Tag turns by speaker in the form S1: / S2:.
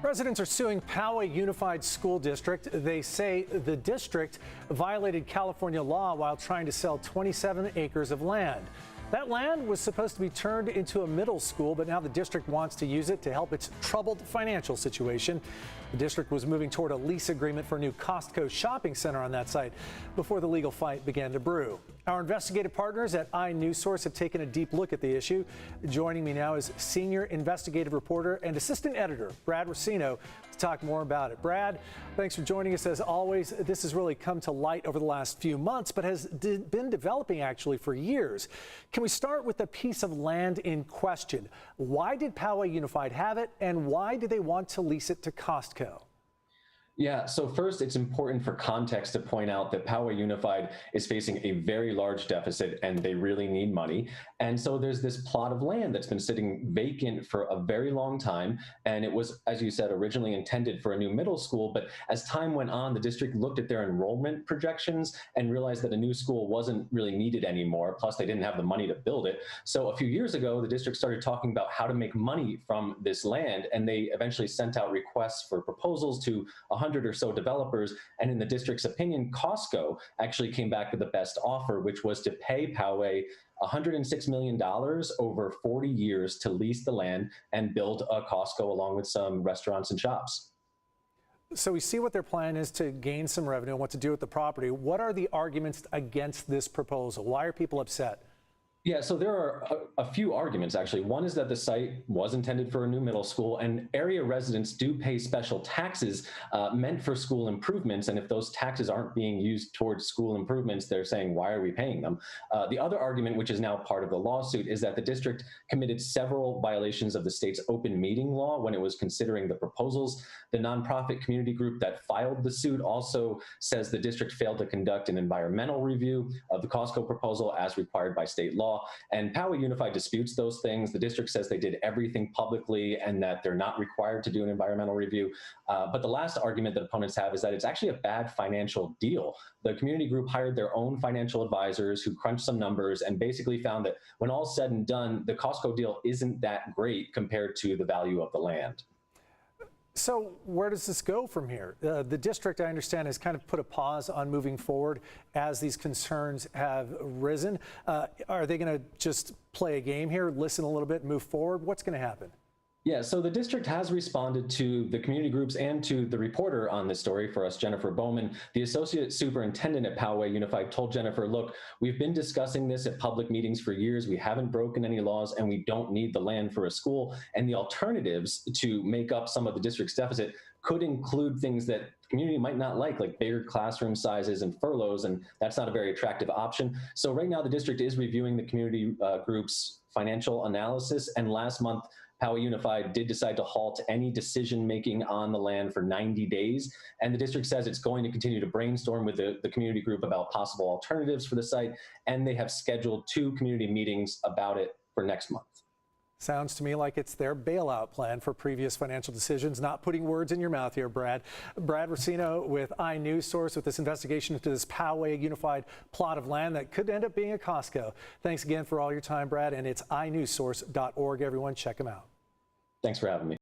S1: Residents are suing Poway Unified School District. They say the district violated California law while trying to sell 27 acres of land. That land was supposed to be turned into a middle school, but now the district wants to use it to help its troubled financial situation. The district was moving toward a lease agreement for a new Costco shopping center on that site before the legal fight began to brew. Our investigative partners at iNewsSource have taken a deep look at the issue. Joining me now is senior investigative reporter and assistant editor Brad Racino to talk more about it. Brad, thanks for joining us as always. This has really come to light over the last few months, but has been developing actually for years. Can we start with the piece of land in question? Why did Poway Unified have it, and why do they want to lease it to Costco?
S2: Yeah, so first, it's important for context to point out that Poway Unified is facing a very large deficit and they really need money. And so there's this plot of land that's been sitting vacant for a very long time. And it was, as you said, originally intended for a new middle school. But as time went on, the district looked at their enrollment projections and realized that a new school wasn't really needed anymore. Plus, they didn't have the money to build it. So a few years ago, the district started talking about how to make money from this land. And they eventually sent out requests for proposals to 100 or so developers, and in the district's opinion, Costco actually came back with the best offer, which was to pay Poway $106 million over 40 years to lease the land and build a Costco along with some restaurants and shops.
S1: So we see what their plan is to gain some revenue and what to do with the property. What are the arguments against this proposal? Why are people upset?
S2: Yeah, so there are a few arguments, actually. One is that the site was intended for a new middle school, and area residents do pay special taxes meant for school improvements. And if those taxes aren't being used towards school improvements, they're saying, why are we paying them? The other argument, which is now part of the lawsuit, is that the district committed several violations of the state's open meeting law when it was considering the proposals. The nonprofit community group that filed the suit also says the district failed to conduct an environmental review of the Costco proposal as required by state law. And Poway Unified disputes those things. The district says they did everything publicly and that they're not required to do an environmental review. But the last argument that opponents have is that it's actually a bad financial deal. The community group hired their own financial advisors who crunched some numbers and basically found that when all's said and done, the Costco deal isn't that great compared to the value of the land.
S1: So where does this go from here? The district, I understand, has kind of put a pause on moving forward as these concerns have risen. Are they going to just play a game here, listen a little bit, move forward? What's going to happen?
S2: Yeah, so the district has responded to the community groups and to the reporter on this story for us, Jennifer Bowman. The associate superintendent at Poway Unified told Jennifer, look, we've been discussing this at public meetings for years. We haven't broken any laws and we don't need the land for a school. And the alternatives to make up some of the district's deficit could include things that the community might not like bigger classroom sizes and furloughs, and that's not a very attractive option. So right now the district is reviewing the community group's financial analysis, and last month Poway Unified did decide to halt any decision-making on the land for 90 days. And the district says it's going to continue to brainstorm with the community group about possible alternatives for the site. And they have scheduled 2 community meetings about it for next month.
S1: Sounds to me like it's their bailout plan for previous financial decisions. Not putting words in your mouth here, Brad. Brad Racino with iNewsSource with this investigation into this Poway Unified plot of land that could end up being a Costco. Thanks again for all your time, Brad. And it's iNewsSource.org. Everyone, check them out.
S2: Thanks for having me.